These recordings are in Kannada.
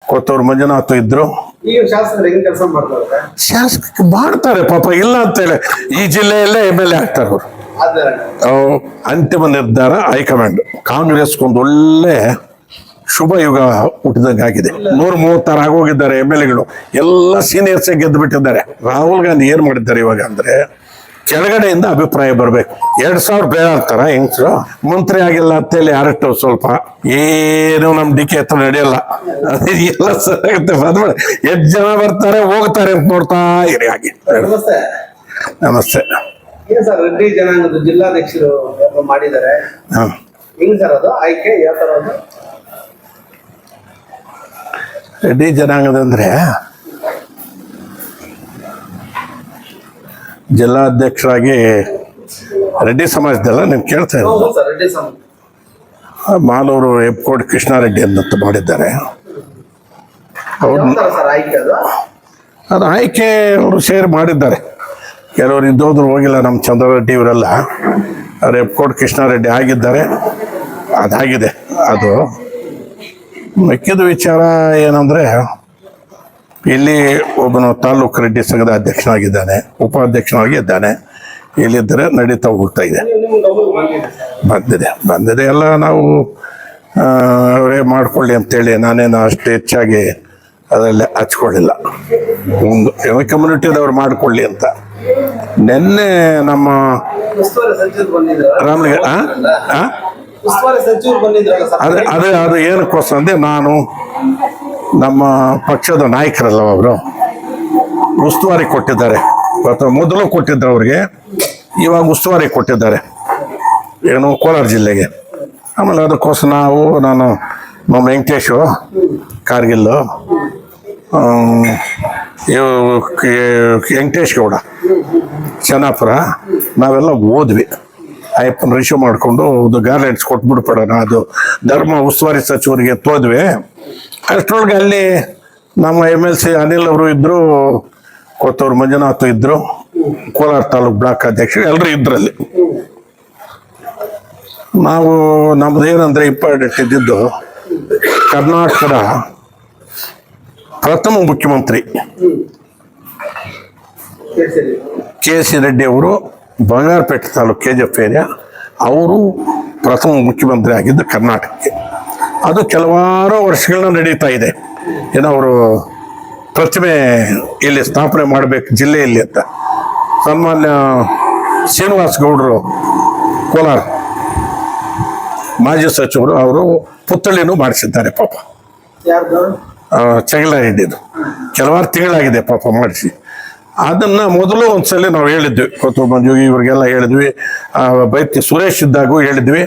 ಕೊತ್ತೂರು ಮಂಜುನಾಥ್ ಇದ್ರು. ಈಗ ಶಾಸಕರು ಹೆಂಗ್ ಕೆಲಸ ಮಾಡ್ತಾರೆ? ಶಾಸಕ ಮಾಡ್ತಾರೆ ಪಾಪ, ಇಲ್ಲ ಅಂತೇಳಿ ಈ ಜಿಲ್ಲೆಯಲ್ಲೇ MLA ಆಗ್ತಾರೆ ಅವರು. ಅಂತಿಮ ನಿರ್ಧಾರ ಹೈಕಮಾಂಡ್. ಕಾಂಗ್ರೆಸ್ಗೊಂದು ಒಳ್ಳೆ ಶುಭ ಯುಗ ಹುಟ್ಟಿದಂಗೆ ಆಗಿದೆ. 136 ಆಗೋಗಿದ್ದಾರೆ MLA ಗಳು, ಎಲ್ಲ ಸೀನಿಯರ್ಸೇ ಗೆದ್ದು ಬಿಟ್ಟಿದ್ದಾರೆ. ರಾಹುಲ್ ಗಾಂಧಿ ಏನ್ ಮಾಡಿದ್ದಾರೆ ಇವಾಗ ಅಂದ್ರೆ, ಕೆಳಗಡೆಯಿಂದ ಅಭಿಪ್ರಾಯ ಬರಬೇಕು. 2000 ಬೇಡ ಅಂತಾರ ಹೆಂಗ್ಸರು, ಮಂತ್ರಿ ಆಗಿಲ್ಲ ಅಂತೇಳಿ ಅರಟ್ಟು ಸ್ವಲ್ಪ ಏನು ನಮ್ DK ಹತ್ರ ನಡೆಯಲ್ಲ. ಎಲ್ಲ ಸರಿಯಾಗುತ್ತೆ, ಬಂದ್ಬೇಡ. 8 ಜನ ಬರ್ತಾರೆ ಹೋಗ್ತಾರೆ ಅಂತ ನೋಡ್ತಾ ಇರಿ. ಹಾಗೆ ನಮಸ್ತೆ. ಏನ್ ಸರ್ ರೆಡ್ಡಿ ಜನಾಂಗದ ಜಿಲ್ಲಾಧ್ಯಕ್ಷರು ಮಾಡಿದ್ದಾರೆ, ಹೆಂಗ್ ಸರ್ ಅದು ಆಯ್ಕೆ ಯಾವ ತರ? ಅದು ರೆಡ್ಡಿ ಜನಾಂಗದಂದ್ರೆ ಜಿಲ್ಲಾಧ್ಯಕ್ಷರಾಗಿ ರೆಡ್ಡಿ ಸಮಾಜದಲ್ಲ ನೀವು ಕೇಳ್ತಾ ಇರೋದು. ಮಾಲೂರು ಹೆಬ್ಕೋಡ್ ಕೃಷ್ಣಾರೆಡ್ಡಿ ಅಂತ ಮಾಡಿದ್ದಾರೆ. ಅದು ಆಯ್ಕೆ ಅವರು ಶೇರ್ ಮಾಡಿದ್ದಾರೆ. ಕೆಲವರು ಇದ್ದೋದ್ರು ಹೋಗಿಲ್ಲ. ನಮ್ಮ ಚಂದ್ರರೆಡ್ಡಿ ಇವರೆಲ್ಲ ಅವ್ರು ಹೆಬ್ಕೋಡ್ ಕೃಷ್ಣಾರೆಡ್ಡಿ ಆಗಿದ್ದಾರೆ, ಅದಾಗಿದೆ. ಅದು ಮಿಕ್ಕಿದ ವಿಚಾರ ಏನಂದ್ರೆ, ಇಲ್ಲಿ ಒಬ್ಬನು ತಾಲೂಕು ರೆಡ್ಡಿ ಸಂಘದ ಅಧ್ಯಕ್ಷನಾಗಿದ್ದಾನೆ, ಉಪಾಧ್ಯಕ್ಷನಾಗಿದ್ದಾನೆ. ಇಲ್ಲಿದ್ದರೆ ನಡೀತಾ ಹೋಗ್ತಾ ಇದೆ. ಬಂದಿದೆ ಎಲ್ಲ ನಾವು ಅವರೇ ಮಾಡ್ಕೊಳ್ಳಿ ಅಂತೇಳಿ ನಾನೇನು ಅಷ್ಟು ಹೆಚ್ಚಾಗಿ ಅದರಲ್ಲಿ ಹಚ್ಕೊಳ್ಳಿಲ್ಲ. ಒಂದು ಕಮ್ಯುನಿಟಿದವ್ರು ಮಾಡ್ಕೊಳ್ಳಿ ಅಂತ. ನಿನ್ನೆ ನಮ್ಮ ರಾಮಲಿಂಗ ಅದು ಏನಕ್ಕೋಸ್ಕರ ಅಂದ್ರೆ, ನಾನು ನಮ್ಮ ಪಕ್ಷದ ನಾಯಕರಲ್ಲ ಅವರು ಉಸ್ತುವಾರಿ ಕೊಟ್ಟಿದ್ದಾರೆ. ಮೊದಲು ಕೊಟ್ಟಿದ್ರು ಅವ್ರಿಗೆ, ಇವಾಗ ಉಸ್ತುವಾರಿ ಕೊಟ್ಟಿದ್ದಾರೆ ಏನು ಕೋಲಾರ ಜಿಲ್ಲೆಗೆ. ಆಮೇಲೆ ಅದಕ್ಕೋಸ್ಕರ ನಾನು ನಮ್ಮ ವೆಂಕಟೇಶು ಕಾರ್ಗಿಲ್ಲು, ವೆಂಕಟೇಶ್ ಗೌಡ ಚೆನ್ನಾಪುರ ನಾವೆಲ್ಲ ಹೋದ್ವಿ. ಅಯ್ಯಪ್ಪನ ರಿಸೀವ್ ಮಾಡಿಕೊಂಡು ಗಾರ್ಲೆಂಡ್ಸ್ ಕೊಟ್ಬಿಡ್ಬಿಡೋಣ, ಅದು ಧರ್ಮ ಉಸ್ತುವಾರಿ ಸಚಿವರಿಗೆ ತೋದ್ವಿ. ಅಷ್ಟರೊಳಗೆ ಅಲ್ಲಿ ನಮ್ಮ MLC ಅನಿಲ್ ಅವರು ಇದ್ರು, ಕೊತ್ತೂರು ಮಂಜುನಾಥ್ ಇದ್ರು, ಕೋಲಾರ ತಾಲೂಕು ಬ್ಲಾಕ್ ಅಧ್ಯಕ್ಷರು ಎಲ್ಲರೂ ಇದ್ರಲ್ಲಿ. ನಾವು ನಮ್ದೇನಂದ್ರೆ ಇಂಪಾರ್ಟೆಂಟ್ ಇದ್ದಿದ್ದು, ಕರ್ನಾಟಕದ ಪ್ರಥಮ ಮುಖ್ಯಮಂತ್ರಿ KC ರೆಡ್ಡಿ ಅವರು, ಬಂಗಾರಪೇಟೆ ತಾಲೂಕು KGF ಏರಿಯಾ, ಅವರು ಪ್ರಥಮ ಮುಖ್ಯಮಂತ್ರಿ ಆಗಿದ್ದು ಕರ್ನಾಟಕಕ್ಕೆ. ಅದು ಕೆಲವಾರು ವರ್ಷಗಳನ್ನ ನಡೀತಾ ಇದೆ. ಏನೋ ಅವರು ಪ್ರತಿಮೆ ಇಲ್ಲಿ ಸ್ಥಾಪನೆ ಮಾಡಬೇಕು ಜಿಲ್ಲೆಯಲ್ಲಿ ಅಂತ. ಸನ್ಮಾನ್ಯ ಶ್ರೀನಿವಾಸ್ ಗೌಡರು ಕೋಲಾರ ಮಾಜಿ ಸಚಿವರು, ಅವರು ಪುತ್ಥಳಿನೂ ಮಾಡಿಸಿದ್ದಾರೆ ಪಾಪ. ಚಂಗಲಾರೆಡ್ಡಿದು ಕೆಲವಾರು ತಿಂಗಳಾಗಿದೆ ಪಾಪ ಮಾಡಿಸಿ. ಅದನ್ನ ಮೊದಲು ಒಂದ್ಸಲ ನಾವು ಹೇಳಿದ್ವಿ, ಕೊತ್ತೂರು ಮಂಜು ಇವ್ರಿಗೆಲ್ಲ ಹೇಳಿದ್ವಿ, ಬೈತಿ ಸುರೇಶ್ ಇದ್ದಾಗೂ ಹೇಳಿದ್ವಿ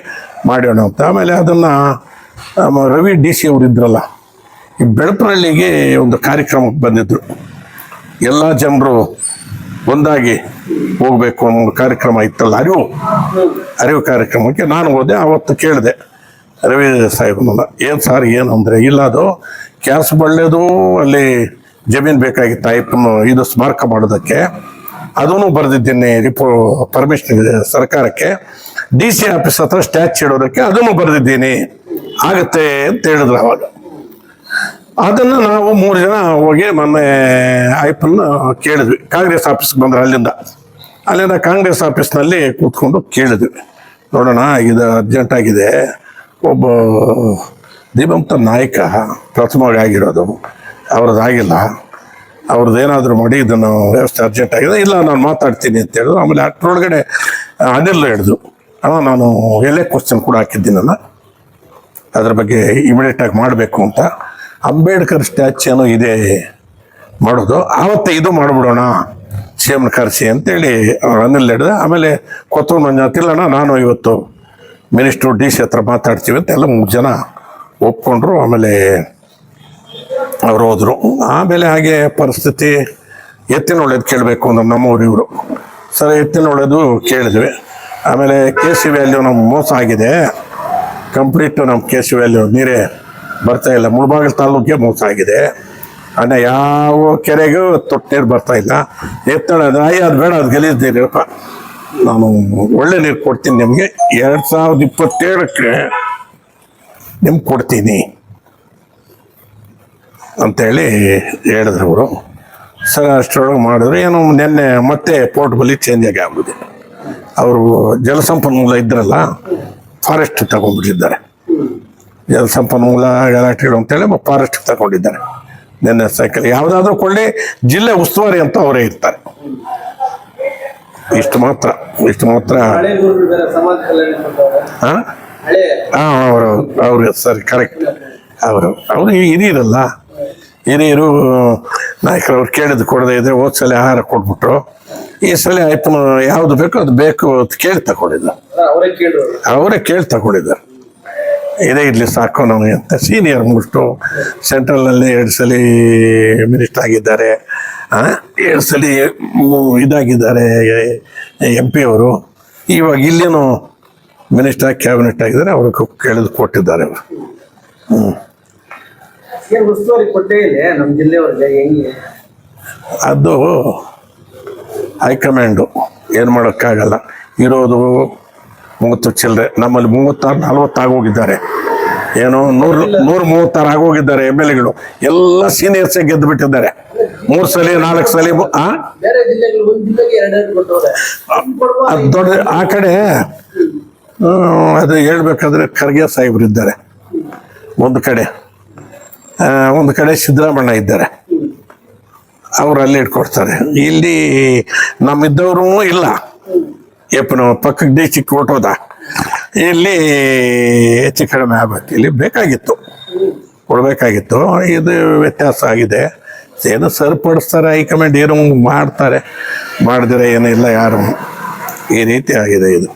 ಮಾಡೋಣ ಅಂತ. ಆಮೇಲೆ ಅದನ್ನ ರವಿ DC ಅವರು ಇದ್ರಲ್ಲ, ಈ ಬೆಳಪನಹಳ್ಳಿಗೆ ಒಂದು ಕಾರ್ಯಕ್ರಮಕ್ಕೆ ಬಂದಿದ್ರು. ಎಲ್ಲ ಜನರು ಒಂದಾಗಿ ಹೋಗ್ಬೇಕು ಅನ್ನೋ ಕಾರ್ಯಕ್ರಮ ಇತ್ತಲ್ಲ, ಅರಿವು ಕಾರ್ಯಕ್ರಮಕ್ಕೆ ನಾನು ಹೋದೆ. ಅವತ್ತು ಕೇಳಿದೆ ರವಿ ಸಾಹೇಬನಲ್ಲ, ಏನು ಸರ್ ಏನು ಅಂದರೆ, ಇಲ್ಲ ಅದು ಕ್ಯಾಸ್ ಬಳ್ಳೆದು ಅಲ್ಲಿ ಜಮೀನು ಬೇಕಾಗಿತ್ತು ಅಯ್ಯಪ್ಪನ ಇದು ಸ್ಮಾರಕ ಮಾಡೋದಕ್ಕೆ, ಅದನ್ನು ಬರೆದಿದ್ದೀನಿ ಪರ್ಮಿಷನ್ ಇದೆ ಸರ್ಕಾರಕ್ಕೆ. DC ಆಫೀಸ್ ಹತ್ರ ಸ್ಟ್ಯಾಚು ಇಡೋದಕ್ಕೆ ಅದನ್ನು ಬರೆದಿದ್ದೀನಿ, ಆಗುತ್ತೆ ಅಂತ ಹೇಳಿದ್ರು ಅವಾಗ. ಅದನ್ನು ನಾವು 3 ಜನ ಹೋಗಿ ಮೊನ್ನೆ ಅಯ್ಯಪ್ಪನ ಕೇಳಿದ್ವಿ. ಕಾಂಗ್ರೆಸ್ ಆಫೀಸ್ಗೆ ಬಂದ್ರೆ ಅಲ್ಲಿಂದ ಕಾಂಗ್ರೆಸ್ ಆಫೀಸ್ನಲ್ಲಿ ಕೂತ್ಕೊಂಡು ಕೇಳಿದ್ವಿ, ನೋಡೋಣ ಇದು ಅರ್ಜೆಂಟ್ ಆಗಿದೆ, ಒಬ್ಬ ದಿವಂತ ನಾಯಕ ಪ್ರಥಮವಾಗಿ ಆಗಿರೋದು, ಅವ್ರದ್ದಾಗಿಲ್ಲ, ಅವ್ರದ್ದೇನಾದರೂ ಮಾಡಿ ಇದನ್ನು ವ್ಯವಸ್ಥೆ ಅರ್ಜೆಂಟ್ ಆಗಿದೆ. ಇಲ್ಲ ನಾನು ಮಾತಾಡ್ತೀನಿ ಅಂತ ಹೇಳಿದ್ರು. ಆಮೇಲೆ ಅಷ್ಟರೊಳಗಡೆ ಅನಿಲ್ ಹೇಳಿದ್ರು, ನಾನು ಎಲ್ಲೇ ಕ್ವಶನ್ ಕೂಡ ಹಾಕಿದ್ದೀನಲ್ಲ, ಅದ್ರ ಬಗ್ಗೆ ಇಮಿಡಿಯೇಟಾಗಿ ಮಾಡಬೇಕು ಅಂತ. ಅಂಬೇಡ್ಕರ್ ಸ್ಟ್ಯಾಚ್ಯೂನು ಇದೆ ಮಾಡೋದು, ಆವತ್ತೇ ಇದು ಮಾಡಿಬಿಡೋಣ CM ಕರೆಸಿ ಅಂತೇಳಿ ಅನಿಲ್ ಹೇಳಿದೆ. ಆಮೇಲೆ ಕೊತ್ತೂರು ಮಂಜುನಾಥ್, ಇಲ್ಲಣ್ಣ ನಾನು ಇವತ್ತು ಮಿನಿಸ್ಟ್ರು DC ಹತ್ರ ಮಾತಾಡ್ತೀವಿ ಅಂತ ಎಲ್ಲ 3 ಜನ ಒಪ್ಕೊಂಡ್ರು. ಆಮೇಲೆ ಅವ್ರು ಹೋದರು. ಆಮೇಲೆ ಹಾಗೆ ಪರಿಸ್ಥಿತಿ ಎತ್ತಿನ ಒಳ್ಳೇದು ಕೇಳಬೇಕು ಅಂದ್ರೆ ನಮ್ಮವ್ರು ಇವರು ಸರಿ ಎತ್ತಿನ ಒಳ್ಳೇದು ಕೇಳಿದ್ವಿ. ಆಮೇಲೆ KC ವ್ಯಾಲ್ಯೂ ನಮ್ಗೆ ಮೋಸ ಆಗಿದೆ, ಕಂಪ್ಲೀಟು ನಮ್ಮ KC ವ್ಯಾಲ್ಯೂ ನೀರೇ ಬರ್ತಾ ಇಲ್ಲ. ಮುಳಬಾಗಿಲು ತಾಲೂಕಿಗೆ ಮೋಸ ಆಗಿದೆ. ಅನ್ನ ಯಾವ ಕೆರೆಗೂ ತೊಟ್ಟು ನೀರು ಬರ್ತಾ ಇಲ್ಲ. ಎತ್ತಳ ಅದು ಬೇಡ, ಅದು ಗಲೀಜ್ದಿರಪ್ಪ, ನಾನು ಒಳ್ಳೆ ನೀರು ಕೊಡ್ತೀನಿ ನಿಮಗೆ, 2027ಕ್ಕೆ ನಿಮ್ಗೆ ಕೊಡ್ತೀನಿ. ಅಂತೇಳಿ ಹೇಳಿದ್ರು ಅವರು. ಸರ್ ಅಷ್ಟರೊಳಗೆ ಮಾಡಿದ್ರು. ಏನು ನಿನ್ನೆ ಮತ್ತೆ ಪೋರ್ಟ್ಬಲಿ ಚೇಂಜ್ ಆಗಿ ಆಗ್ಬಿಟ್ಟಿದೆ. ಅವರು ಜಲಸಂಪನ್ಮೂಲ ಇದ್ರಲ್ಲ, ಫಾರೆಸ್ಟ್ ತಗೊಂಡ್ಬಿಟ್ಟಿದ್ದಾರೆ. ಜಲಸಂಪನ್ಮೂಲ ಗಲಾಟೆಗಳು ಅಂತೇಳಿ ಫಾರೆಸ್ಟ್ ತಗೊಂಡಿದ್ದಾರೆ. ನಿನ್ನೆ ಸೈಕಲ್ ಯಾವುದಾದ್ರೂ ಕೊಳ್ಳಿ ಜಿಲ್ಲೆ ಉಸ್ತುವಾರಿ ಅಂತ ಅವರೇ ಇರ್ತಾರೆ. ಇಷ್ಟು ಮಾತ್ರ ಹಳೆ ಗುರುಗಳು ಬೇರೆ ಸಮಾಜ ಕಲ್ಯಾಣ ಮಾಡ್ತಾರೆ. ಹಾಂ ಹಳೆ ಹಾಂ ಅವರು ಸರಿ ಕರೆಕ್ಟ್. ಅವರು ಹಿರಿಯರಲ್ಲ, ಹಿರಿಯರು ನಾಯಕರವ್ರು ಕೇಳಿದ್ದು ಕೊಡದೇ ಇದ್ರೆ ಹೋದ ಸಲ ಆಹಾರ ಕೊಟ್ಬಿಟ್ರು. ಈ ಸಲ ಅಯ್ಯಪ್ಪನ ಯಾವುದು ಬೇಕೋ ಅದು ಬೇಕು ಅಂತ ಕೇಳಿ ತಗೊಂಡಿದ್ದ. ಅವರೇ ಕೇಳಿದ್ರು. ಅವರೇ ಕೇಳಿ ತಗೊಂಡಿದ್ದಾರೆ. ಇದೇ ಇರಲಿ ಸಾಕು ನಮಗೆ ಅಂತ. ಸೀನಿಯರ್ ಮುಷ್ಟು ಸೆಂಟ್ರಲ್ನಲ್ಲಿ 2 ಸಲ ಮಿನಿಸ್ಟರ್ ಆಗಿದ್ದಾರೆ, 2 ಸಲ ಇದಾಗಿದ್ದಾರೆ MP ಅವರು. ಇವಾಗ ಇಲ್ಲೇನು ಮಿನಿಸ್ಟರ್ ಕ್ಯಾಬಿನೆಟ್ ಆಗಿದ್ದಾರೆ. ಅವ್ರಿಗೆ ಕೇಳಿದು ಕೊಟ್ಟಿದ್ದಾರೆ ಅವರು. ಏನ್ ಉಸ್ತುವಾರಿ ಕೊಟ್ಟೇ ಇಲ್ಲ ನಮ್ಮ ಜಿಲ್ಲೆಯವ್ರಿಗೆ, ಹೆಂಗೆ? ಅದು ಹೈಕಮಾಂಡು ಏನು ಮಾಡೋಕ್ಕಾಗಲ್ಲ. ಇರೋದು 30 ಚಿಲ್ಲರೆ, ನಮ್ಮಲ್ಲಿ 36-40 ಆಗೋಗಿದ್ದಾರೆ. ಏನೋ 136 ಆಗೋಗಿದ್ದಾರೆ MLAಗಳು. ಎಲ್ಲ ಸೀನಿಯರ್ಸೇ ಗೆದ್ದು ಬಿಟ್ಟಿದ್ದಾರೆ. 3 ಸಲ 4 ಸಲ. ಬೇರೆ ಜಿಲ್ಲೆಗಳು ಒಂದ್ ಜಿಲ್ಲೆಗೆ 2 ಕೊಟ್ಟವ್ರೆ. ಅದು ದೊಡ್ಡ ಆ ಕಡೆ. ಅದು ಹೇಳ್ಬೇಕಾದ್ರೆ ಖರ್ಗೆ ಸಾಹೇಬ್ರು ಇದ್ದಾರೆ ಒಂದು ಕಡೆ ಸಿದ್ದರಾಮಣ್ಣ ಇದ್ದಾರೆ. ಅವ್ರು ಅಲ್ಲಿ ಇಟ್ಕೊಡ್ತಾರೆ. ಇಲ್ಲಿ ನಮ್ಮಿದ್ದವರು ಇಲ್ಲ. ಯಪ್ಪನ ಪಕ್ಕಕ್ಕೆ ಡಿಸ್ಟಿಕ್ ಕೊಟ್ಟೋದ. ಇಲ್ಲಿ ಹೆಚ್ಚು ಕಡಿಮೆ ಆಗ್ಬೇಕು. ಇಲ್ಲಿ ಕೊಡಬೇಕಾಗಿತ್ತು. ಇದು ವ್ಯತ್ಯಾಸ ಆಗಿದೆ. ಏನೋ ಸರಿಪಡಿಸ್ತಾರೆ ಹೈಕಮಾಂಡ್, ಏನೋ ಮಾಡ್ತಾರೆ. ಮಾಡಿದ್ರೆ ಏನಿಲ್ಲ ಯಾರು. ಈ ರೀತಿ ಆಗಿದೆ ಇದು.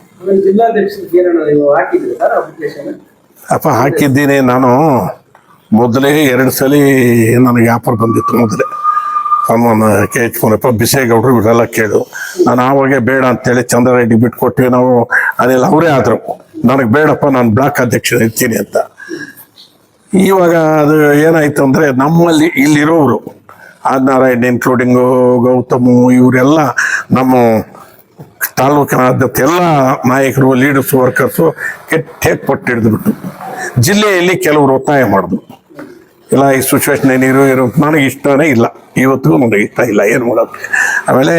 ಜಿಲ್ಲಾಧ್ಯಕ್ಷರಿಗೆ ಏನೋ ನೀವು ಹಾಕಿದ್ರಿ ಸರ್ ಅಪ್ಲಿಕೇಶನ್? ಹಾಕಿದ್ದೀನಿ ನಾನು. ಮೊದಲೇ 2 ಸಲ ನನಗೆ ಆಫರ್ ಬಂದಿತ್ತು. ಮೊದಲೇ ಅಮ್ಮನ KH ಮುನಪ್ಪ, ಬಿಸೇಗೌಡರು ಇವರೆಲ್ಲ ಕೇಳು. ನಾನು ಆವಾಗೆ ಬೇಡ ಅಂತೇಳಿ ಚಂದ್ರರೆಡ್ಡಿ ಬಿಟ್ಕೊಟ್ಟಿವಿ ನಾವು. ಅದೆಲ್ಲ ಅವರೇ ಆದರು, ನನಗೆ ಬೇಡಪ್ಪ, ನಾನು ಬ್ಲಾಕ್ ಅಧ್ಯಕ್ಷ ಇರ್ತೀನಿ ಅಂತ. ಇವಾಗ ಅದು ಏನಾಯ್ತು ಅಂದರೆ, ನಮ್ಮಲ್ಲಿ ಇಲ್ಲಿರೋರು ಆದಿನಾರಾಯಣ್ ಇನ್ಕ್ಲೂಡಿಂಗು ಗೌತಮು ಇವರೆಲ್ಲ ನಮ್ಮ ತಾಲೂಕಿನಾದ್ಯಂತ ಎಲ್ಲ ನಾಯಕರು, ಲೀಡರ್ಸು, ವರ್ಕರ್ಸು ಕೆಟ್ಟ ಪಟ್ಟು ಹಿಡಿದ್ಬಿಟ್ಟು ಜಿಲ್ಲೆಯಲ್ಲಿ ಕೆಲವರು ಒತ್ತಾಯ ಮಾಡಿದ್ರು. ಇಲ್ಲ, ಈ ಸಿಚುವೇಶನ್ ಏನಿರೋ ನನಗೆ ಇಷ್ಟನೇ ಇಲ್ಲ, ಇವತ್ತಿಗೂ ನನಗೆ ಇಷ್ಟ ಇಲ್ಲ, ಏನು ಮಾಡೋದು. ಆಮೇಲೆ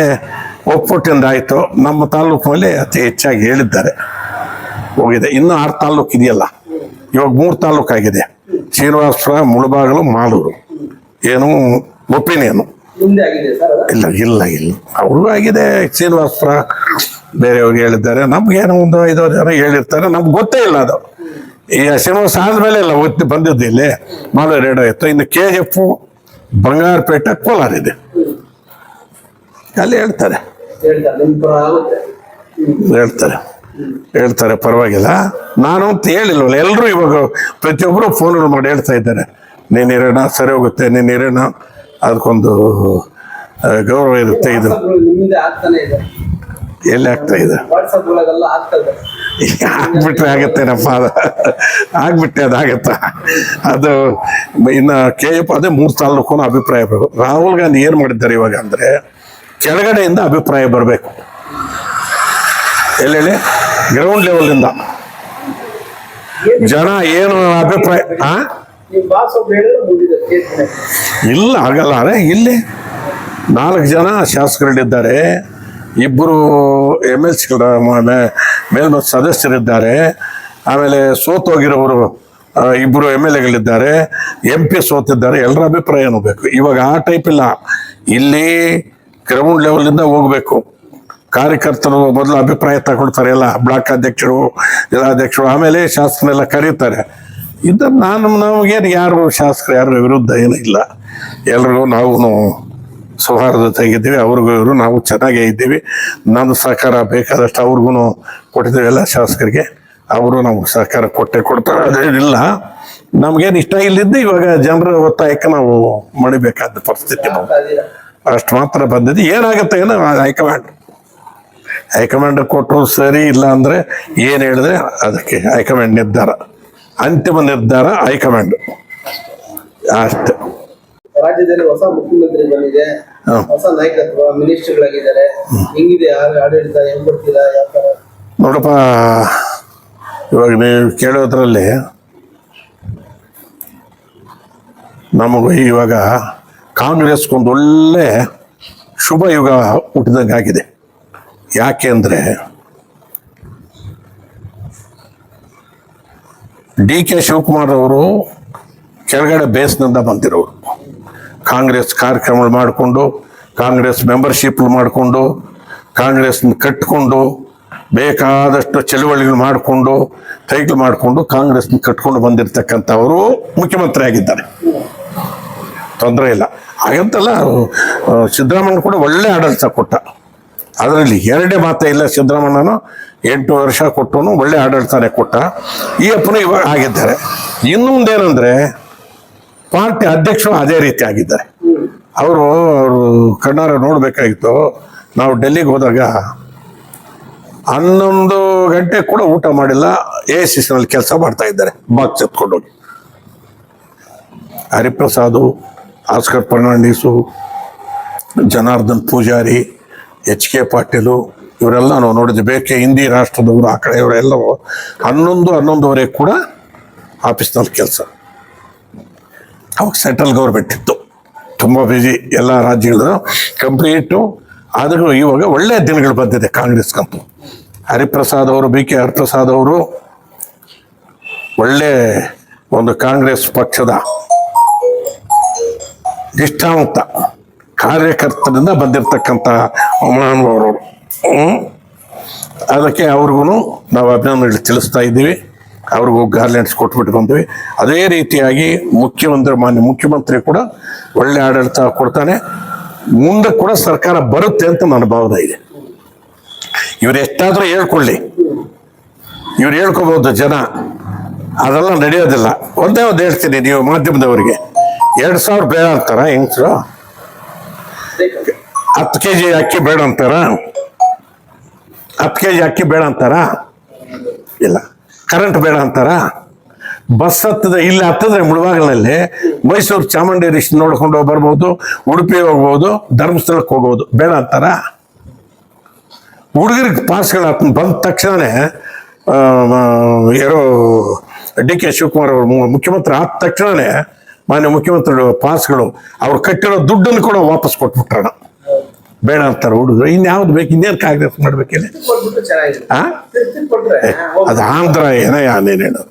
ಒಪ್ಪಟ್ಟಿಂದ ಆಯಿತು. ನಮ್ಮ ತಾಲೂಕಿನಲ್ಲಿ ಅತಿ ಹೆಚ್ಚಾಗಿ ಹೇಳಿದ್ದಾರೆ. ಹೋಗಿದೆ. ಇನ್ನೂ 6 ತಾಲೂಕು ಇದೆಯಲ್ಲ, ಇವಾಗ 3 ತಾಲೂಕು ಆಗಿದೆ. ಶ್ರೀನಿವಾಸಪುರ, ಮುಳಬಾಗಿಲು, ಮಾಲೂರು. ಏನು ಒಪಿನಿಯನು ಇಲ್ಲ ಅವ್ರಿಗೂ ಆಗಿದೆ. ಶ್ರೀನಿವಾಸಪುರ ಬೇರೆಯವ್ರಿಗೆ ಹೇಳಿದ್ದಾರೆ. ನಮ್ಗೇನೋ ಒಂದು 5 ಜನ ಹೇಳಿರ್ತಾರೆ, ನಮ್ಗೆ ಗೊತ್ತೇ ಇಲ್ಲ ಅದು. ಈ ಶ್ರೀನಿವಾಸ ಆದ್ಮೇಲೆ ಎಲ್ಲ ಬಂದಿದ್ದು ಇಲ್ಲಿ ಮಾಲೂರು 2 ಆಯಿತು. ಇನ್ನು KF, ಬಂಗಾರಪೇಟೆ, ಕೋಲಾರ ಇದೆ. ಅಲ್ಲಿ ಹೇಳ್ತಾರೆ ಪರವಾಗಿಲ್ಲ. ನಾನು ಅಂತ ಹೇಳಿಲ್ವಲ್ಲ. ಎಲ್ಲರೂ ಇವಾಗ ಪ್ರತಿಯೊಬ್ಬರು ಫೋನ್ಗಳು ಮಾಡಿ ಹೇಳ್ತಾ ಇದ್ದಾರೆ, ನೀನು ಇರೋಣ, ಸರಿ ಹೋಗುತ್ತೆ, ನೀನು ಇರೋಣ, ಅದಕ್ಕೊಂದು ಗೌರವ ಇರುತ್ತೆ. ಇದು ಎಲ್ಲಿ ಆಗ್ತಾ ಇದೆ? ಆಗ್ಬಿಟ್ರೆ ಆಗತ್ತೇನಪ್ಪ, ಅದಾಗತ್ತ. ಅದು ಇನ್ನು KF ಅದೇ 3 ತಾಲೂಕು ಅಭಿಪ್ರಾಯ ಬೇಕು. ರಾಹುಲ್ ಗಾಂಧಿ ಏನು ಮಾಡಿದ್ದಾರೆ ಇವಾಗ ಅಂದರೆ, ಕೆಳಗಡೆಯಿಂದ ಅಭಿಪ್ರಾಯ ಬರಬೇಕು. ಎಲ್ಲೇಳಿ ಗ್ರೌಂಡ್ ಲೆವೆಲಿಂದ ಜನ ಏನು ಅಭಿಪ್ರಾಯ. ಇಲ್ಲ, ಆಗಲ್ಲ. ಇಲ್ಲಿ 4 ಜನ ಶಾಸಕರಿದ್ದಾರೆ, 2 MLCಗಳ ಮೇಲ್ಮತ ಸದಸ್ಯರಿದ್ದಾರೆ. ಆಮೇಲೆ ಸೋತೋಗಿರೋರು 2 MLAಗಳಿದ್ದಾರೆ, MP ಸೋತಿದ್ದಾರೆ. ಎಲ್ಲರ ಅಭಿಪ್ರಾಯನೂ ಬೇಕು. ಇವಾಗ ಆ ಟೈಪ್ ಇಲ್ಲ. ಇಲ್ಲಿ ಗ್ರೌಂಡ್ ಲೆವೆಲಿಂದ ಹೋಗ್ಬೇಕು. ಕಾರ್ಯಕರ್ತರು ಮೊದಲು ಅಭಿಪ್ರಾಯ ತಗೊಳ್ತಾರೆ, ಎಲ್ಲ ಬ್ಲಾಕ್ ಅಧ್ಯಕ್ಷರು, ಜಿಲ್ಲಾಧ್ಯಕ್ಷರು, ಆಮೇಲೆ ಶಾಸಕರೆಲ್ಲ ಕರೀತಾರೆ. ಇದನ್ನು ನಮಗೇನು ಯಾರು ಶಾಸಕರು ಯಾರು ವಿರುದ್ಧ ಏನೂ ಇಲ್ಲ. ಎಲ್ರಿಗೂ ನಾವು ಸೌಹಾರ್ದತೆಯಾಗಿದ್ದೀವಿ. ಅವ್ರಿಗೂ ಇವರು ನಾವು ಚೆನ್ನಾಗೇ ಇದ್ದೀವಿ. ನನ್ನ ಸಹಕಾರ ಬೇಕಾದಷ್ಟು ಅವ್ರಿಗೂ ಕೊಟ್ಟಿದ್ದೀವಿ. ಎಲ್ಲ ಶಾಸಕರಿಗೆ ಅವರು ನಮ್ಗೆ ಸಹಕಾರ ಕೊಡ್ತಾರೆ. ಅದೇನಿಲ್ಲ, ನಮಗೇನು ಇಷ್ಟ ಇಲ್ಲಿದ್ದು ಇವಾಗ ಜನರ ಒತ್ತಾಯಕ್ಕೆ ನಾವು ಮಣಿಬೇಕಾದ ಪರಿಸ್ಥಿತಿ ನಾವು ಅಷ್ಟು ಮಾತ್ರ ಬಂದಿದ್ದು. ಏನಾಗುತ್ತೆ ಏನೋ ಹೈಕಮಾಂಡ್ ಕೊಟ್ಟರು ಸರಿ, ಇಲ್ಲ ಅಂದರೆ ಏನು ಹೇಳಿದ್ರೆ ಅದಕ್ಕೆ ಹೈಕಮಾಂಡ್ ನಿರ್ಧಾರ, ಅಂತಿಮ ನಿರ್ಧಾರ ಹೈಕಮಾಂಡ್ ಅಷ್ಟೇ. ರಾಜ್ಯದಲ್ಲಿ ಹೊಸ ಮುಖ್ಯಮಂತ್ರಿ ಬಂದಿದೆ, ಹೊಸ ನಾಯಕತ್ವ, ಮಿನಿಸ್ಟರ್ಗಳಾಗಿದ್ದಾರೆ. ಹೆಂಗಿದೆ ಆಡಳಿತ? ಹೆಂಗ್ ಬರ್ತೀರಾ? ಯಾವ ತರ? ನೋಡಪ್ಪ, ಇವಾಗ ನೀವು ಕೇಳೋದ್ರಲ್ಲಿ ನಮಗೂ ಇವಾಗ ಕಾಂಗ್ರೆಸ್ಗೊಂದು ಒಳ್ಳೆ ಶುಭ ಯುಗ ಹುಟ್ಟಿದಂಗೆ ಆಗಿದೆ. ಯಾಕೆ ಅಂದರೆ DK ಶಿವಕುಮಾರ್ ಅವರು ಕೆಳಗಡೆ ಬೇಸ್ನಿಂದ ಬಂದಿರೋರು. ಕಾಂಗ್ರೆಸ್ ಕಾರ್ಯಕ್ರಮಗಳು ಮಾಡಿಕೊಂಡು, ಕಾಂಗ್ರೆಸ್ ಮೆಂಬರ್ಶಿಪ್ ಮಾಡಿಕೊಂಡು, ಕಾಂಗ್ರೆಸ್ನ ಕಟ್ಕೊಂಡು, ಬೇಕಾದಷ್ಟು ಚಳುವಳಿಗಳು ಮಾಡಿಕೊಂಡು, ಕೈಗಳು ಮಾಡಿಕೊಂಡು ಕಾಂಗ್ರೆಸ್ನ ಕಟ್ಕೊಂಡು ಬಂದಿರತಕ್ಕಂಥವರು ಮುಖ್ಯಮಂತ್ರಿ ಆಗಿದ್ದಾರೆ. ತೊಂದರೆ ಇಲ್ಲ. ಹಾಗಂತಲ್ಲ, ಸಿದ್ದರಾಮಯ್ಯ ಕೂಡ ಒಳ್ಳೆ ಆಡಳಿತ ಕೊಟ್ಟ. ಅದರಲ್ಲಿ ಎರಡೇ ಮಾತೇ ಇಲ್ಲ. ಸಿದ್ದರಾಮಯ್ಯನು 8 ವರ್ಷ ಕೊಟ್ಟು ಒಳ್ಳೆ ಆಡಳಿತನೇ ಕೊಟ್ಟ. ಈ ಅಪ್ಪನು ಇವಾಗ ಆಗಿದ್ದಾರೆ. ಇನ್ನೊಂದೇನೆಂದರೆ ಪಾರ್ಟಿ ಅಧ್ಯಕ್ಷರು ಅದೇ ರೀತಿ ಆಗಿದ್ದಾರೆ. ಅವರು ಕಣ್ಣಾರ ನೋಡಬೇಕಾಗಿತ್ತು. ನಾವು ಡೆಲ್ಲಿಗೆ ಹೋದಾಗ 11 ಗಂಟೆ ಕೂಡ ಊಟ ಮಾಡಿಲ್ಲ. AICCನಲ್ಲಿ ಕೆಲಸ ಮಾಡ್ತಾ ಇದ್ದಾರೆ, ಬಾಕ್ಸ್ ಎತ್ಕೊಂಡೋಗಿ. ಹರಿಪ್ರಸಾದು, ಆಸ್ಕರ್ ಫರ್ನಾಂಡಿಸು, ಜನಾರ್ದನ್ ಪೂಜಾರಿ, HK ಪಾಟೀಲು, ಇವರೆಲ್ಲ ನಾವು ನೋಡಿದ್ವಿ. ಬೇಕೆ ಹಿಂದಿ ರಾಷ್ಟ್ರದವರು, ಆ ಕಡೆ ಇವರೆಲ್ಲವೂ 11-11:30 ಕೂಡ ಆಫೀಸ್ನಲ್ಲಿ ಕೆಲಸ. ಅವಾಗ ಸೆಂಟ್ರಲ್ ಗೌರ್ಮೆಂಟ್ ಇತ್ತು, ತುಂಬ ಬ್ಯುಸಿ, ಎಲ್ಲ ರಾಜ್ಯಗಳು ಕಂಪ್ಲೀಟು. ಆದರೂ ಇವಾಗ ಒಳ್ಳೆಯ ದಿನಗಳು ಬಂದಿದೆ ಕಾಂಗ್ರೆಸ್ಗಂತೂ. ಹರಿಪ್ರಸಾದ್ ಅವರು, BK ಹರಿಪ್ರಸಾದ್ ಅವರು ಒಳ್ಳೆ ಒಂದು ಕಾಂಗ್ರೆಸ್ ಪಕ್ಷದ ನಿಷ್ಠಾವಂತ ಕಾರ್ಯಕರ್ತರಿಂದ ಬಂದಿರತಕ್ಕಂಥ ಮಹಾನುಭಾವರು. ಅದಕ್ಕೆ ಅವ್ರಿಗೂ ನಾವು ಅಭಿನಂದನೆ ತಿಳಿಸ್ತಾ ಇದ್ದೀವಿ. ಅವ್ರಿಗೂ ಗಾರ್ಲೆಂಡ್ಸ್ ಕೊಟ್ಬಿಟ್ಟು ಬಂದ್ವಿ. ಅದೇ ರೀತಿಯಾಗಿ ಮಾನ್ಯ ಮುಖ್ಯಮಂತ್ರಿ ಕೂಡ ಒಳ್ಳೆ ಆಡಳಿತ ಕೊಡ್ತಾನೆ. ಮುಂದೆ ಕೂಡ ಸರ್ಕಾರ ಬರುತ್ತೆ ಅಂತ ನನ್ನ ಭಾವನೆ ಇದೆ. ಇವ್ರು ಎಷ್ಟಾದರೂ ಹೇಳ್ಕೊಳ್ಳಿ, ಇವ್ರು ಹೇಳ್ಕೋಬಹುದು ಜನ, ಅದೆಲ್ಲ ನಡೆಯೋದಿಲ್ಲ. ಒಂದೇ ಒಂದು ಹೇಳ್ತೀನಿ, ನೀವು ಮಾಧ್ಯಮದವರಿಗೆ 2,000 ಬೇಡ ಅಂತಾರ ಹೆಂಗಸರು? 10 kg ಅಕ್ಕಿ ಬೇಡ ಅಂತಾರ? 10 kg ಅಕ್ಕಿ ಬೇಡ ಅಂತಾರ? ಇಲ್ಲ. ಕರೆಂಟ್ ಬೇಡ ಅಂತಾರ? ಬಸ್ ಇಲ್ಲಿ ಹತ್ತಿದ್ರೆ ಮುಳಬಾಗಿಲಿನಲ್ಲಿ ಮೈಸೂರು ಚಾಮುಂಡಿ ರಿಷ್ ನೋಡ್ಕೊಂಡು ಬರ್ಬೋದು, ಉಡುಪಿ ಹೋಗ್ಬೋದು, ಧರ್ಮಸ್ಥಳಕ್ಕೆ ಹೋಗ್ಬೋದು. ಬೇಡ ಅಂತಾರ? ಹುಡುಗರಿಗೆ ಪಾಸ್ಗಳು ಬಂದ ತಕ್ಷಣನೇ ಯಾರೋ DK ಶಿವಕುಮಾರ್ ಅವರು ಮುಖ್ಯಮಂತ್ರಿ ಆದ ತಕ್ಷಣನೇ ಮಾನ್ಯ ಮುಖ್ಯಮಂತ್ರಿ ಪಾಸ್ಗಳು ಅವ್ರು ಕಟ್ಟಿರೋ ದುಡ್ಡನ್ನು ಕೂಡ ವಾಪಸ್ ಕೊಟ್ಬಿಟ್ರಣ. ಬೇಡ ಅಂತಾರೆ ಹುಡುಗರು. ಇನ್ಯಾವ್ದು ಬೇಕು? ಇನ್ನೇನು ಕಾಂಗ್ರೆಸ್ ಮಾಡ್ಬೇಕಿಲ್ಲ? ಅದು ಆಂಧ್ರ ಏನೇನು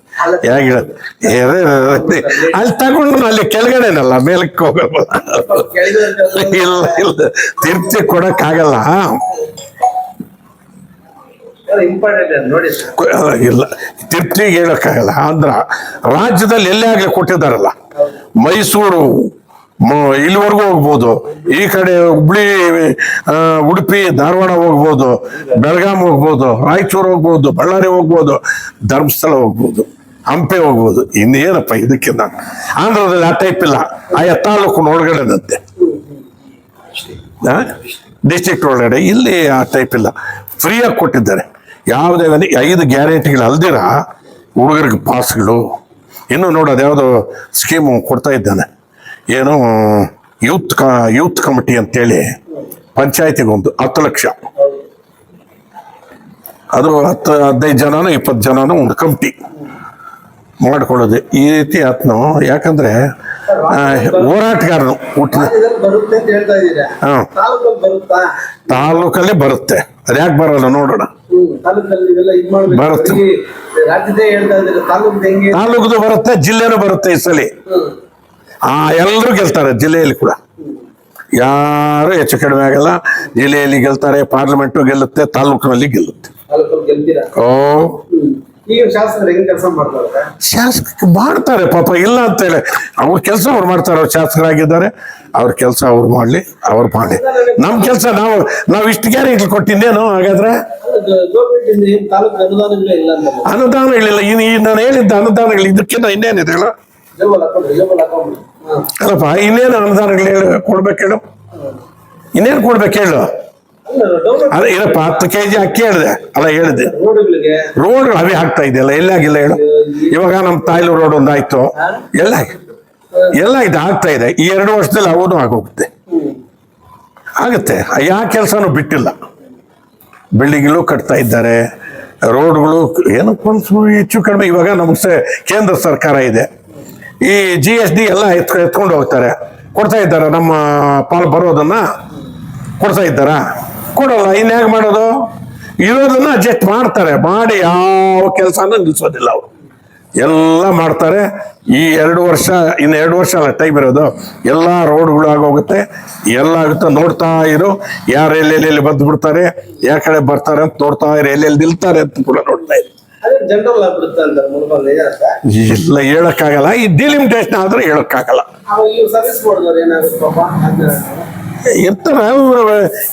ಹೇಗೆ ಅಲ್ಲಿ ತಗೊಂಡು ಅಲ್ಲಿ ಕೆಳಗಡೆನಲ್ಲ, ಮೇಲಕ್ಕೆ ಹೋಗಲ್ಲ. ಇಲ್ಲ, ತಿರ್ಚಿ ಕೊಡಕ್ಕಾಗಲ್ಲ. ಇಲ್ಲ, ತಿರ್ಚಿಗೆ ಹೇಳಕ್ಕಾಗಲ್ಲ. ಆಂಧ್ರ ರಾಜ್ಯದಲ್ಲಿ ಎಲ್ಲೇ ಆಗಲಿ ಕೊಟ್ಟಿದ್ದಾರಲ್ಲ. ಮೈಸೂರು ಇಲ್ಲಿವರೆಗೂ ಹೋಗ್ಬೋದು, ಈ ಕಡೆ ಹುಬ್ಳಿ, ಉಡುಪಿ, ಧಾರವಾಡ ಹೋಗ್ಬೋದು, ಬೆಳಗಾಂ ಹೋಗ್ಬೋದು, ರಾಯಚೂರು ಹೋಗ್ಬೋದು, ಬಳ್ಳಾರಿ ಹೋಗ್ಬೋದು, ಧರ್ಮಸ್ಥಳ ಹೋಗ್ಬೋದು, ಹಂಪೆ ಹೋಗ್ಬೋದು. ಇನ್ನೇನಪ್ಪ ಇದಕ್ಕಿಂತ? ಆಂಧ್ರದಲ್ಲಿ ಆ ಟೈಪ್ ಇಲ್ಲ. ಆಯಾ ತಾಲೂಕು ಒಳಗಡೆದಂತೆ, ಡಿಸ್ಟ್ರಿಕ್ಟ್ ಒಳಗಡೆ. ಇಲ್ಲಿ ಆ ಟೈಪ್ ಇಲ್ಲ. ಫ್ರೀಯಾಗಿ ಕೊಟ್ಟಿದ್ದಾರೆ. ಯಾವುದೇ 5 ಗ್ಯಾರಂಟಿಗಳು ಅಲ್ದಿರ ಹುಡುಗರಿಗೆ ಪಾಸ್ಗಳು. ಇನ್ನೂ ನೋಡೋದು ಯಾವುದೋ ಸ್ಕೀಮು ಕೊಡ್ತಾ ಇದ್ದಾನೆ, ಏನು ಯೂತ್ ಕಮಿಟಿ ಅಂತೇಳಿ ಪಂಚಾಯತಿಗೊಂದು 10 ಲಕ್ಷ. ಅದು 15 ಜನನೋ 20 ಜನನೋ ಒಂದು ಕಮಿಟಿ ಮಾಡ್ಕೊಳ್ಳೋದು. ಈ ರೀತಿ ಆತ್ನು. ಯಾಕಂದ್ರೆ ಹೋರಾಟಗಾರನು ತಾಲೂಕಲ್ಲಿ ಬರುತ್ತೆ. ಅದ್ಯಾಕೆ ಬರಲ್ಲ ನೋಡೋಣ. ಬರುತ್ತೆ, ತಾಲೂಕದು ಬರುತ್ತೆ, ಜಿಲ್ಲೆನೂ ಬರುತ್ತೆ. ಈ ಸಲ ಎಲ್ಲರೂ ಗೆಲ್ತಾರೆ. ಜಿಲ್ಲೆಯಲ್ಲಿ ಕೂಡ ಯಾರು ಹೆಚ್ಚು ಕಡಿಮೆ ಆಗಲ್ಲ. ಜಿಲ್ಲೆಯಲ್ಲಿ ಗೆಲ್ತಾರೆ, ಪಾರ್ಲಿಮೆಂಟು ಗೆಲ್ಲುತ್ತೆ, ತಾಲೂಕಿನಲ್ಲಿ ಗೆಲ್ಲುತ್ತೆ. ಶಾಸಕ ಮಾಡ್ತಾರೆ ಪಾಪ, ಇಲ್ಲ ಅಂತ ಹೇಳಿ. ಅವ್ರ ಕೆಲಸ ಅವ್ರು ಮಾಡ್ತಾರೆ. ಅವ್ರು ಶಾಸಕರಾಗಿದ್ದಾರೆ, ಅವ್ರ ಕೆಲಸ ಅವ್ರು ಮಾಡ್ಲಿ, ಅವ್ರು ಮಾಡಿ. ನಮ್ಮ ಕೆಲಸ ನಾವು ಇಷ್ಟು ಗ್ಯಾರಂಟಿ ಕೊಟ್ಟಿದ್ದೇನು? ಹಾಗಾದ್ರೆ ಅನುದಾನಗಳಿಲ್ಲ. ನಾನು ಹೇಳಿದ್ದ ಅನುದಾನಗಳು ಇದಕ್ಕಿಂತ ಇನ್ನೇನಿದೆ ಹೇಳು? ಅಲ್ಲಪ್ಪ, ಇನ್ನೇನು ಅನುದಾನಗಳು ಕೊಡ್ಬೇಕು ಹೇಳು? ಇನ್ನೇನು ಕೊಡ್ಬೇಕು ಹೇಳು? ಅದೇ ಇರಪ್ಪ, 10 kg ಅಕ್ಕಿ ಹೇಳಿದೆ ಅಲ್ಲ, ಹೇಳಿದೆ. ರೋಡ್ ಅವೇ ಆಗ್ತಾ ಇದೆಯಲ್ಲ, ಎಲ್ಲಾಗಿಲ್ಲ ಹೇಳು? ಇವಾಗ ನಮ್ಮ ತಾಯ್ಲೂರು ರೋಡ್ ಒಂದು ಆಯ್ತು, ಎಲ್ಲ ಇದು ಆಗ್ತಾ ಇದೆ. ಈ 2 ವರ್ಷದಲ್ಲಿ ಅವನು ಆಗೋಗುತ್ತೆ, ಆಗುತ್ತೆ. ಯಾವ ಕೆಲಸನೂ ಬಿಟ್ಟಿಲ್ಲ. ಬಿಲ್ಡಿಂಗ್ಗಳು ಕಟ್ತಾ ಇದ್ದಾರೆ, ರೋಡ್ಗಳು ಏನಕ್ಕೊಂದು ಹೆಚ್ಚು ಕಡಿಮೆ. ಇವಾಗ ನಮಗೆ ಕೇಂದ್ರ ಸರ್ಕಾರ ಇದೆ, ಈ GST ಎಲ್ಲ ಎತ್ಕೊಂಡು ಹೋಗ್ತಾರೆ. ಕೊಡ್ತಾ ಇದ್ದಾರೆ, ನಮ್ಮ ಪಾಲು ಬರೋದನ್ನ ಕೊಡ್ತಾ ಇದ್ದಾರ? ಕೊಡಲ್ಲ. ಇನ್ಯಾಗ ಮಾಡೋದು? ಇರೋದನ್ನ ಅಡ್ಜಸ್ಟ್ ಮಾಡ್ತಾರೆ. ಮಾಡಿ ಯಾವ ಕೆಲಸನೂ ನಿಲ್ಸೋದಿಲ್ಲ ಅವರು. ಎಲ್ಲ ಮಾಡ್ತಾರೆ. ಈ 2 ವರ್ಷ, ಇನ್ನು 2 ವರ್ಷ ಅಲ್ಲ ಟೈಮ್ ಇರೋದು. ಎಲ್ಲ ರೋಡ್ಗಳು ಆಗೋಗುತ್ತೆ, ಎಲ್ಲ ಆಗುತ್ತೆ. ನೋಡ್ತಾ ಇರು, ಯಾರು ಎಲ್ಲೆಲ್ಲಿ ಬಂದು ಬಿಡ್ತಾರೆ, ಯಾವ ಕಡೆ ಬರ್ತಾರೆ ಅಂತ ನೋಡ್ತಾ ಇರು, ಎಲ್ಲೆಲ್ಲಿ ನಿಲ್ತಾರೆ ಅಂತ ಕೂಡ ನೋಡ್ತಾ ಇರು. ಅದೇ ಜನರಲ್ ಆಗ್ಬಿಡುತ್ತೆ ಅಂತಾರೆ ಮುನ್ಬಲ್ ನಿಜ ಅಂತ. ಇಲ್ಲ, ಹೇಳಕ್ಕಾಗಲ್ಲ. ಈ ಡಿಲಿಮಿಟೇಷನ್ ಆದ್ರೆ ಹೇಳಕ್ಕಾಗಲ್ಲ. ಅವಾಗ ಇವ್ರು ಸರ್ವಿಸ್ ಮಾಡಿದವ್ರು ಏನಾಗುತ್ತೆ ಪಾಪ ಇರ್ತಾರ ಅವ್ರು.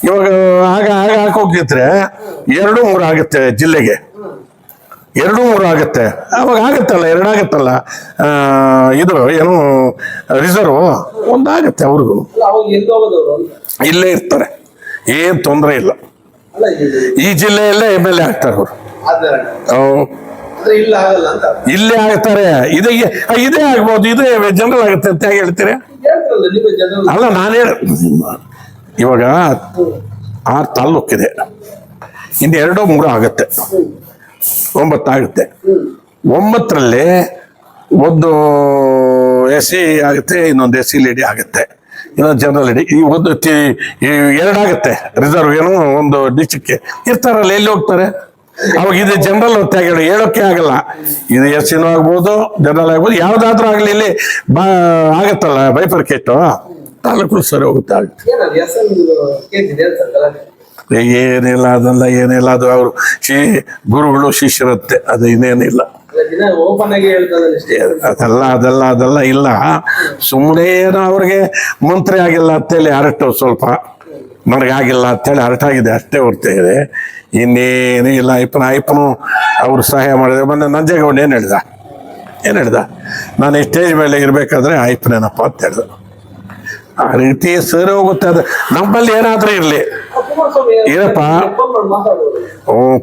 ಇವಾಗ ಆಗ ಹಾಕೋಗಿದ್ರೆ 2-3 ಆಗುತ್ತೆ ಜಿಲ್ಲೆಗೆ, 2-3 ಆಗುತ್ತೆ. ಅವಾಗ ಆಗುತ್ತಲ್ಲ, 2 ಆಗುತ್ತಲ್ಲ. ಇದು ಏನು ರಿಸರ್ವ್ 1 ಆಗುತ್ತೆ ಅವ್ರಿಗೂ. ಅಲ್ಲ ಅವಾಗ ಎಲ್ಲಿ ಹೋಗೋದವ್ರು ಅಂತ. ಇಲ್ಲೇ ಇರ್ತಾರೆ, ಏನ್ ತೊಂದರೆ ಇಲ್ಲ. ಅಲ್ಲ ಈ ಜಿಲ್ಲೆಯಲ್ಲೇ MLA ಆಗ್ತಾರೆ ಅವರು. ಅಂದ್ರೆ ಇಲ್ಲ ಆಗಲ್ಲ ಅಂತ ಇಲ್ಲೇ ಆಗ್ತಾರೆ. ಇದೇ ಆಗ್ಬೋದು, ಇದೇ ಜನರಲ್ ಆಗುತ್ತೆ ಅಂತ ಹೇಗೆ ಹೇಳ್ತೀರಿ? ಹೇಳ್ತಾರಲ್ಲ ನೀವು ಜನರಲ್. ಅಲ್ಲ, ನಾನು ಇವಾಗ 6 ತಾಲ್ಲೂಕಿದೆ, ಇನ್ನು 2-3 ಆಗುತ್ತೆ, 9 ಆಗುತ್ತೆ. 9ರಲ್ಲಿ ಒಂದು SC ಆಗುತ್ತೆ, ಇನ್ನೊಂದು SC ಲೇಡಿ ಆಗುತ್ತೆ, ಇನ್ನೊಂದು ಜನರಲ್ ಲೇಡಿ. ಈ 2 ಆಗುತ್ತೆ ರಿಸರ್ವ್. ಏನೋ ಒಂದು ಡಿಸ್ಟ್ರಿಕ್ಗೆ ಇರ್ತಾರಲ್ಲ, ಎಲ್ಲಿ ಹೋಗ್ತಾರೆ ಅವಾಗ? ಇದು ಜನರಲ್ ಅಂತ ಹೇಳೋಕೆ ಆಗಲ್ಲ. ಇದು SCನೂ ಆಗ್ಬೋದು, ಜನರಲ್ ಆಗ್ಬೋದು, ಯಾವ್ದಾದ್ರೂ ಆಗ್ಲಿ. ಇಲ್ಲಿ ಆಗತ್ತಲ್ಲ ಬೈಫರ್ಕೇಟ್, ತಾಲೂಕು ಸರಿ ಹೋಗುತ್ತೆ. ಏನಿಲ್ಲ, ಅದೆಲ್ಲ ಏನಿಲ್ಲ. ಅದು ಅವರು ಗುರುಗಳು ಶಿಷ್ಯರಂತೆ, ಅದು ಇನ್ನೇನಿಲ್ಲ. ಅದೆಲ್ಲ ಇಲ್ಲ. ಸುಮ್ಮನೆ ಏನೋ ಅವ್ರಿಗೆ ಮಂತ್ರಿ ಆಗಿಲ್ಲ ಅಂತೇಳಿ ಹರಟು, ಸ್ವಲ್ಪ ನನಗಾಗಿಲ್ಲ ಅಂತೇಳಿ ಹರಟಾಗಿದೆ ಅಷ್ಟೇ ಹೊರ್ತಿದೆ. ಇನ್ನೇನು ಇಲ್ಲ. ಅಯ್ಯಪ್ಪನು ಅವರು ಸಹಾಯ ಮಾಡಿದ್ರೆ. ಮೊನ್ನೆ ನಂಜೇಗೌಡ ಏನು ಹೇಳ್ದ, ನಾನು ಸ್ಟೇಜ್ ಮೇಲೆ ಇರ್ಬೇಕಾದ್ರೆ ಅಯ್ಯಪ್ಪನೇನಪ್ಪ ಅಂತ ಹೇಳ್ದ. ಆ ರೀತಿ ಸರಿ ಹೋಗುತ್ತೆ. ಅದು ನಮ್ಮಲ್ಲಿ ಏನಾದ್ರೂ ಇರಲಿ ಏನಪ್ಪ.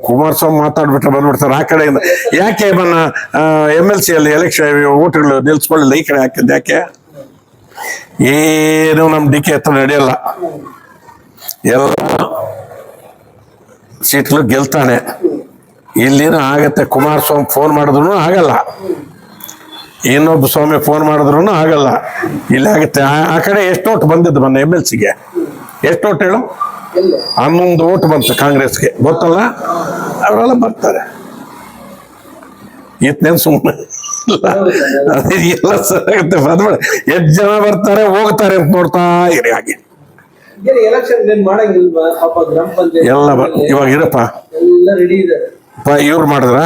ಕುಮಾರಸ್ವಾಮಿ ಮಾತಾಡ್ಬಿಟ್ರೆ ಬಂದ್ಬಿಡ್ತಾರೆ ಆ ಕಡೆಯಿಂದ. ಯಾಕೆ MLC ಅಲ್ಲಿ ಎಲೆಕ್ಷನ್ ಓಟ್ಗಳು ನಿಲ್ಸ್ಕೊಳ್ಳಿಲ್ಲ, ಈ ಕಡೆ ಹಾಕಿದ್ದು ಯಾಕೆ? ಏನು ನಮ್ಮ DK ಹತ್ರ ನಡೆಯಲ್ಲ. ಎಲ್ಲ ಸೀಟ್ಗಳು ಗೆಲ್ತಾನೆ. ಇಲ್ಲಿನೂ ಆಗತ್ತೆ. ಕುಮಾರಸ್ವಾಮಿ ಫೋನ್ ಮಾಡಿದ್ರು ಆಗಲ್ಲ, ಇನ್ನೊಬ್ಬ ಸ್ವಾಮಿ ಫೋನ್ ಮಾಡಿದ್ರು ಆಗಲ್ಲ. ಇಲ್ಲಿ ಆಗುತ್ತೆ. ಆ ಕಡೆ ಎಷ್ಟು ಓಟ್ ಬಂದಿದ್ದು ಮೊನ್ನೆ MLCಗೆ? ಎಷ್ಟು ಓಟ್ ಹೇಳು? 11 ಓಟ್ ಬಂತು ಕಾಂಗ್ರೆಸ್ಗೆ, ಗೊತ್ತಲ್ಲ? ಅವರೆಲ್ಲ ಬರ್ತಾರೆ. ಇತ್ತೇನು ಸುಮ್ಮನೆ ಎಲ್ಲ ಸರಿಯಾಗುತ್ತೆ. ಬಂದ್ಬಿಡ, ಎಷ್ಟು ಜನ ಬರ್ತಾರೆ ಹೋಗ್ತಾರೆ ಅಂತ ನೋಡ್ತಾ ಇರಿ. ಹಾಗೆ ಎಲ್ಲ ಇವಾಗ ಇರಪ್ಪ, ಎಲ್ಲ ರೆಡಿ ಇದೆ. ಇವ್ರು ಮಾಡಿದ್ರ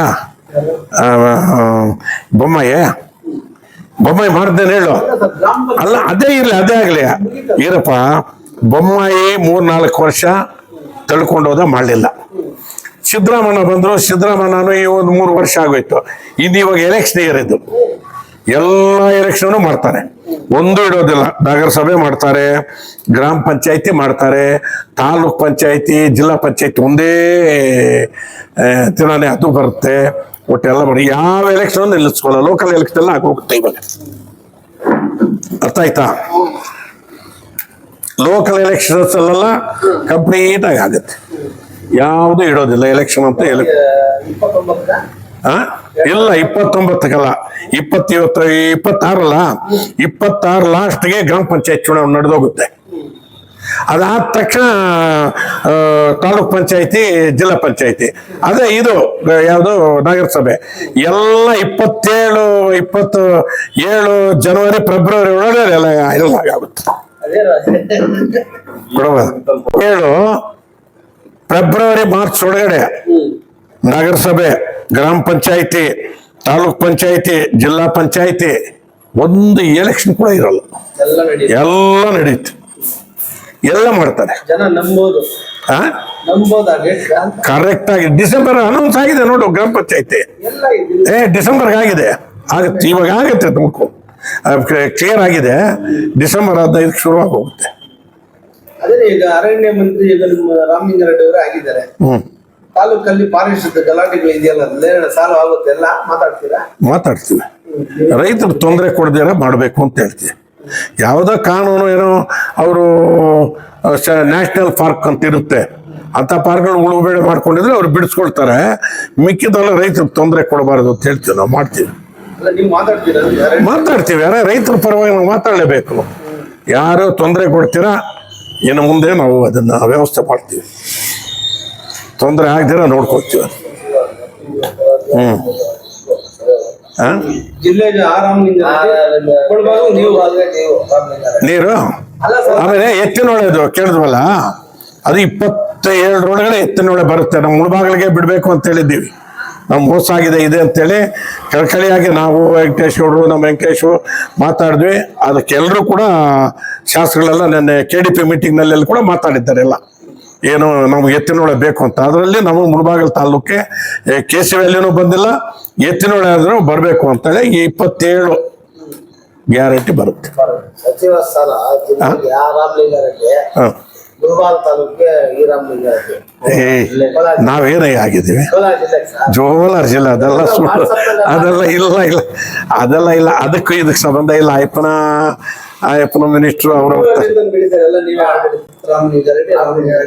ಬೊಮ್ಮಾಯಿ ಮಾಡ್ದೇನೆ ಹೇಳು. ಅಲ್ಲ, ಅದೇ ಇರ್ಲಿ, ಅದೇ ಆಗ್ಲಿ ಇರಪ್ಪ. ಬೊಮ್ಮಾಯಿ 3-4 ವರ್ಷ ತಳ್ಕೊಂಡೋದ, ಮಾಡಲಿಲ್ಲ. ಸಿದ್ದರಾಮಯ್ಯ ಬಂದ್ರು, ಸಿದ್ದರಾಮಯ್ಯನೂ ಈ 1-3 ವರ್ಷ ಆಗೋಯ್ತು. ಇನ್ನು ಇವಾಗ ಎಲೆಕ್ಷನ್ ಇರೋದು, ಎಲ್ಲ ಎಲೆಕ್ಷನ್ ಮಾಡ್ತಾರೆ, ಒಂದು ಇಡೋದಿಲ್ಲ. ನಗರಸಭೆ ಮಾಡ್ತಾರೆ, ಗ್ರಾಮ ಪಂಚಾಯತಿ ಮಾಡ್ತಾರೆ, ತಾಲೂಕ್ ಪಂಚಾಯತಿ, ಜಿಲ್ಲಾ ಪಂಚಾಯತಿ ಒಂದೇ ದಿನಾನೇ ಅದು ಬರುತ್ತೆ. ಒಟ್ಟೆಲ್ಲ ಮಾಡಿ ಯಾವ ಎಲೆಕ್ಷನ್ ನಿಲ್ಲಿಸ್ಕೊಳ್ಳೋ. ಲೋಕಲ್ ಎಲೆಕ್ಷನ್ ಎಲ್ಲ ಆಗೋಗುತ್ತೆ ಇವಾಗ. ಅರ್ಥ ಆಯ್ತಾ? ಲೋಕಲ್ ಎಲೆಕ್ಷನ್ಸ್ ಅಲ್ಲೆಲ್ಲ ಕಂಪ್ಲೀಟ್ ಆಗಿ ಆಗುತ್ತೆ. ಯಾವುದು ಇಡೋದಿಲ್ಲ ಎಲೆಕ್ಷನ್ ಅಂತ. ಇಲ್ಲ 29ಕ್ಕಲ್ಲ, 26 ಲಾಸ್ಟ್ಗೆ ಗ್ರಾಮ ಪಂಚಾಯತ್ ಚುನಾವಣೆ ನಡೆದೋಗುತ್ತೆ. ಅದಾದ ತಕ್ಷಣ ತಾಲೂಕ್ ಪಂಚಾಯತಿ, ಜಿಲ್ಲಾ ಪಂಚಾಯತಿ, ಅದೇ ಇದು ಯಾವುದು ನಗರಸಭೆ ಎಲ್ಲ 27 ಜನವರಿ ಫೆಬ್ರವರಿ ಒಳಗಡೆ ಎಲ್ಲ ಆಗುತ್ತೆ. 7 ಫೆಬ್ರವರಿ ಮಾರ್ಚ್ ಒಳಗಡೆ ನಗರಸಭೆ, ಗ್ರಾಮ ಪಂಚಾಯತಿ, ತಾಲೂಕ್ ಪಂಚಾಯತಿ, ಜಿಲ್ಲಾ ಪಂಚಾಯತಿ ಒಂದು ಎಲೆಕ್ಷನ್ ಕೂಡ ಇರಲ್ಲ. ಎಲ್ಲ ನಡೀತು, ಎಲ್ಲ ಮಾಡ್ತಾರೆ. ಜನ ನಂಬೋದು ಕರೆಕ್ಟ್ ಆಗಿ ಡಿಸೆಂಬರ್ ಅನೌನ್ಸ್ ಆಗಿದೆ ನೋಡು. ಗ್ರಾಮ ಪಂಚಾಯತಿ ಡಿಸೆಂಬರ್ಗೆ ಆಗಿದೆ, ಆಗುತ್ತೆ. ಇವಾಗ ಆಗುತ್ತೆ, ತುಮಕು ಕ್ಲಿಯರ್ ಆಗಿದೆ. ಡಿಸೆಂಬರ್ 15ಕ್ಕೆ ಶುರುವಾಗಿ ಹೋಗುತ್ತೆ. ಅದೇ ಈಗ ಅರಣ್ಯ ಮಂತ್ರಿ ಈಗ ನಮ್ಮ ರಾಮಲಿಂಗಾರೆಡ್ಡಿ ಅವರು ಆಗಿದ್ದಾರೆ. ತಾಲೂಕಲ್ಲಿ ಫಾರೆಸ್ಟ್ ಗಲಾಟೆಗಳು ಇದೆಯಲ್ಲ, ಸಾಲ ಆಗುತ್ತೆ, ಎಲ್ಲ ಮಾತಾಡ್ತೀವಿ. ರೈತರು ತೊಂದರೆ ಕೊಡದಿರ ಮಾಡಬೇಕು ಅಂತ ಹೇಳ್ತೀವಿ. ಯಾವುದೋ ಕಾನೂನು ಏನೋ ಅವರು ನ್ಯಾಷನಲ್ ಪಾರ್ಕ್ ಅಂತ ಇರುತ್ತೆ, ಅಂತ ಪಾರ್ಕ್ಗಳು ಉಳುಬೇಳೆ ಮಾಡ್ಕೊಂಡಿದ್ರೆ ಅವ್ರು ಬಿಡಿಸ್ಕೊಳ್ತಾರೆ. ಮಿಕ್ಕಿದೆಲ್ಲ ರೈತರಿಗೆ ತೊಂದರೆ ಕೊಡಬಾರ್ದು ಅಂತ ಹೇಳ್ತೀವಿ, ನಾವು ಮಾಡ್ತೀವಿ. ಅಲ್ಲ ನೀವು ಮಾತಾಡ್ತೀರಾ ಅರಣ್ಯ ಮಾತಾಡ್ತೀವಿ. ಯಾರ ರೈತರ ಪರವಾಗಿ ನಾವು ಮಾತಾಡಲೇಬೇಕು. ಯಾರು ತೊಂದರೆ ಕೊಡ್ತೀರಾ ಇನ್ನು ಮುಂದೆ ನಾವು ಅದನ್ನ ವ್ಯವಸ್ಥೆ ಮಾಡ್ತೀವಿ, ತೊಂದರೆ ಆಗ್ದಿರ ನೋಡ್ಕೊಳ್ತೀವಿ. ಜಿಲ್ಲೆಗೆ ನೀವು ನೀರು ಅಲ್ಲ ಸರ್ ಆಮೇಲೆ ಎತ್ತಿನೊಳೆದು ಕೇಳಿದ್ವಲ್ಲ, ಅದು 27 ಎತ್ತಿನೊಳೆ ಬರುತ್ತೆ. ನಮ್ಮ ಮುಳಬಾಗಿಲಿಗೆ ಬಿಡಬೇಕು ಅಂತ ಹೇಳಿದ್ದೀವಿ. ನಾವು ಮೋಸ ಆಗಿದೆ ಇದೆ ಅಂತೇಳಿ ಕಳಕಳಿಯಾಗಿ ನಾವು ವೆಂಕಟೇಶ್ ಗೌಡರು, ನಮ್ಮ ವೆಂಕಟೇಶು ಮಾತಾಡಿದ್ವಿ. ಅದಕ್ಕೆಲ್ಲರೂ ಕೂಡ ಶಾಸಕಗಳೆಲ್ಲ ನೆನ್ನೆ KDP ಮೀಟಿಂಗ್ನಲ್ಲಿ ಕೂಡ ಮಾತಾಡಿದ್ದಾರೆ. ಎಲ್ಲ ಏನು ನಮ್ಗೆ ಎತ್ತಿನೊಳೆ ಬೇಕು ಅಂತ. ಅದರಲ್ಲಿ ನಮ್ಮ ಮುಳಬಾಗಿಲು ತಾಲೂಕೆ KCVಲ್ಲಿನೂ ಬಂದಿಲ್ಲ, ಎತ್ತಿನೊಳೆ ಆದ್ರೂ ಬರಬೇಕು ಅಂತೇಳಿ ಈ 27 ಗ್ಯಾರಂಟಿ ಬರುತ್ತೆ. ಸಚಿವ ಸ್ಥಾನ ಜಿಲ್ಲೆಗೆ ರಾಮಲಿಂಗಾರೆಡ್ಡಿ, ಹಾಂ, ಮುಳಬಾಗಿಲು ತಾಲೂಕಿಗೆ ಈ ರಾಮಲಿಂಗಾರೆಡ್ಡಿ. ನಾವೇನೇ ಆಗಿದ್ದೀವಿ ಕೋಲಾರ ಜಿಲ್ಲೆಗೆ ಸರ್. ಜೋಲಾರ ಜಿಲ್ಲೆ, ಅದೆಲ್ಲ ಸುಳ್ಳು, ಅದೆಲ್ಲ ಇಲ್ಲ ಅದೆಲ್ಲ ಇಲ್ಲ. ಅದಕ್ಕೂ ಇದಕ್ಕೆ ಸಂಬಂಧ ಇಲ್ಲ. ಅಯ್ಯಪ್ಪನ ಮಿನಿಸ್ಟ್ರು ಅವರು ಬೆಳೀತಾರೆ ಎಲ್ಲ ನೀವೇ ರಾಮಲಿಂಗಾರೆಡ್ಡಿ